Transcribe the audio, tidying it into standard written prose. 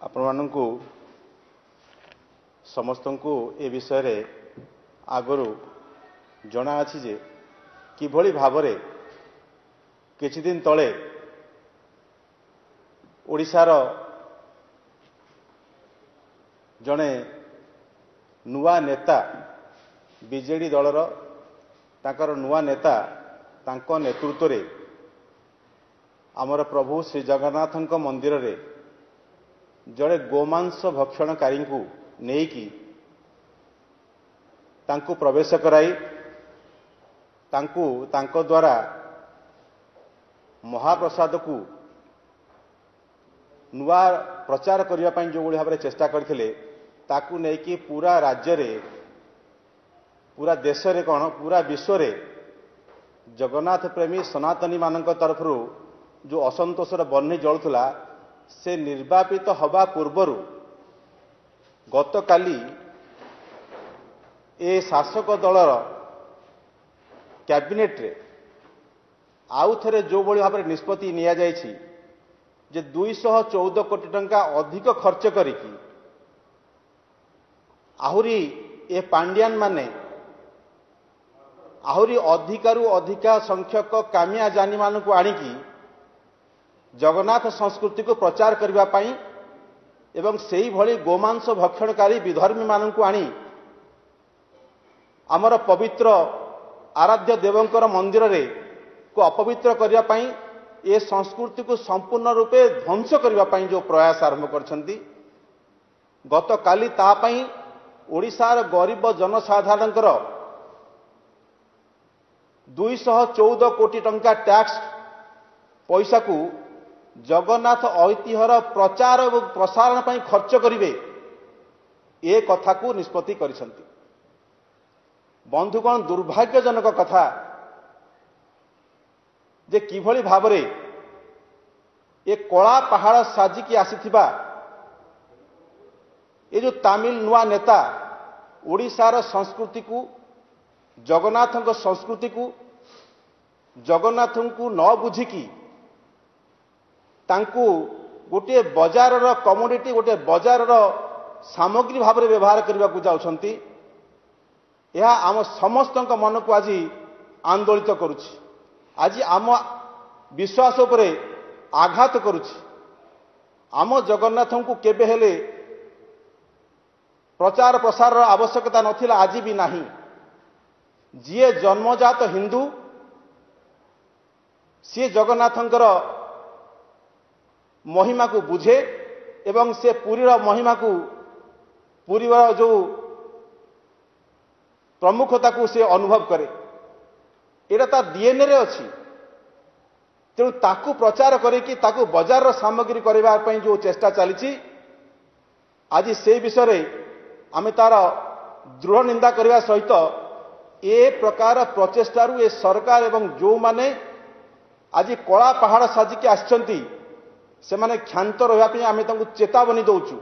ଆପଣମାନଙ୍କୁ ସମସ୍ତଙ୍କୁ ଏ ବିଷୟରେ ଆଗରୁ ଜଣାଅଛି ଯେ କିଭଳି ଭାବରେ କିଛି ଦିନ ତଳେ ଓଡ଼ିଶାର ଜଣେ ନୂଆ ନେତା ବିଜେଡି ଦଳର ତାଙ୍କର ନୂଆ ନେତା ତାଙ୍କ ନେତୃତ୍ୱରେ ଆମର ପ୍ରଭୁ ଶ୍ରୀ ଜଗନ୍ନାଥଙ୍କ ମନ୍ଦିରରେ ଜଣେ ଗୋମାଂସ ଭକ୍ଷଣକାରୀଙ୍କୁ ନେଇକି ତାଙ୍କୁ ପ୍ରବେଶ କରାଇ ତାଙ୍କୁ ତାଙ୍କ ଦ୍ୱାରା ମହାପ୍ରସାଦକୁ ନୂଆ ପ୍ରଚାର କରିବା ପାଇଁ ଯେଉଁଭଳି ଭାବରେ ଚେଷ୍ଟା କରିଥିଲେ ତାକୁ ନେଇକି ପୁରା ରାଜ୍ୟରେ ପୁରା ଦେଶରେ କ'ଣ ପୁରା ବିଶ୍ୱରେ ଜଗନ୍ନାଥ ପ୍ରେମୀ ସନାତନୀମାନଙ୍କ ତରଫରୁ ଯେଉଁ ଅସନ୍ତୋଷର ବହ୍ନି ଜଳୁଥିଲା ସେ ନିର୍ବାପିତ ହେବା ପୂର୍ବରୁ ଗତକାଲି ଏ ଶାସକ ଦଳର କ୍ୟାବିନେଟ୍ରେ ଆଉ ଥରେ ଯେଉଁଭଳି ଭାବରେ ନିଷ୍ପତ୍ତି ନିଆଯାଇଛି ଯେ 214 କୋଟି ଟଙ୍କା ଅଧିକ ଖର୍ଚ୍ଚ କରିକି ଆହୁରି ଏ ପାଣ୍ଡିଆନ ମାନେ ଆହୁରି ଅଧିକରୁ ଅଧିକା ସଂଖ୍ୟକ କାମିଆ ଜାନିମାନଙ୍କୁ ଆଣିକି ଜଗନ୍ନାଥ ସଂସ୍କୃତିକୁ ପ୍ରଚାର କରିବା ପାଇଁ ଏବଂ ସେହିଭଳି ଗୋମାଂସ ଭକ୍ଷଣକାରୀ ବିଧର୍ମୀମାନଙ୍କୁ ଆଣି ଆମର ପବିତ୍ର ଆରାଧ୍ୟ ଦେବଙ୍କର ମନ୍ଦିରରେ ଅପବିତ୍ର କରିବା ପାଇଁ ଏ ସଂସ୍କୃତିକୁ ସମ୍ପୂର୍ଣ୍ଣ ରୂପେ ଧ୍ୱଂସ କରିବା ପାଇଁ ଯେଉଁ ପ୍ରୟାସ ଆରମ୍ଭ କରିଛନ୍ତି ଗତକାଲି ତା ପାଇଁ ଓଡ଼ିଶାର ଗରିବ ଜନସାଧାରଣଙ୍କର 214 କୋଟି ଟଙ୍କା ଟ୍ୟାକ୍ସ ପଇସାକୁ ଜଗନ୍ନାଥ ଐତିହ୍ୟର ପ୍ରଚାର ଏବଂ ପ୍ରସାରଣ ପାଇଁ ଖର୍ଚ୍ଚ କରିବେ ଏ କଥାକୁ ନିଷ୍ପତ୍ତି କରିଛନ୍ତି। ବନ୍ଧୁଗଣ, ଦୁର୍ଭାଗ୍ୟଜନକ କଥା ଯେ କିଭଳି ଭାବରେ ଏ କଳା ପାହାଡ଼ ସାଜିକି ଆସିଥିବା ଏ ଯେଉଁ ତାମିଲ ନୂଆ ନେତା ଓଡ଼ିଶାର ସଂସ୍କୃତିକୁ ଜଗନ୍ନାଥଙ୍କ ସଂସ୍କୃତିକୁ ଜଗନ୍ନାଥଙ୍କୁ ନ ବୁଝିକି ତାଙ୍କୁ ଗୋଟିଏ ବଜାରର କମୋଡିଟି ଗୋଟିଏ ବଜାରର ସାମଗ୍ରୀ ଭାବରେ ବ୍ୟବହାର କରିବାକୁ ଯାଉଛନ୍ତି। ଏହା ଆମ ସମସ୍ତଙ୍କ ମନକୁ ଆଜି ଆନ୍ଦୋଳିତ କରୁଛି, ଆଜି ଆମ ବିଶ୍ୱାସ ଉପରେ ଆଘାତ କରୁଛି। ଆମ ଜଗନ୍ନାଥଙ୍କୁ କେବେ ହେଲେ ପ୍ରଚାର ପ୍ରସାରର ଆବଶ୍ୟକତା ନଥିଲା, ଆଜି ବି ନାହିଁ। ଯିଏ ଜନ୍ମଜାତ ହିନ୍ଦୁ ସିଏ ଜଗନ୍ନାଥଙ୍କର ମହିମାକୁ ବୁଝେ ଏବଂ ସେ ପୁରୀର ମହିମାକୁ ପୁରୀର ଯେଉଁ ପ୍ରମୁଖତାକୁ ସେ ଅନୁଭବ କରେ। ଏଇଟା ତା ଡିଏନ୍ଏରେ ଅଛି। ତେଣୁ ତାକୁ ପ୍ରଚାର କରିକି ତାକୁ ବଜାରର ସାମଗ୍ରୀ କରିବା ପାଇଁ ଯେଉଁ ଚେଷ୍ଟା ଚାଲିଛି ଆଜି ସେ ବିଷୟରେ ଆମେ ତାର ଦୃଢ଼ ନିନ୍ଦା କରିବା ସହିତ ଏ ପ୍ରକାର ପ୍ରଚେଷ୍ଟାରୁ ଏ ସରକାର ଏବଂ ଯେଉଁମାନେ ଆଜି କଳା ପାହାଡ଼ ସାଜିକି ଆସିଛନ୍ତି ସେମାନେ କ୍ଷାନ୍ତ ରହିବା ପାଇଁ ଆମେ ତାଙ୍କୁ ଚେତାବନୀ ଦେଉଛୁ।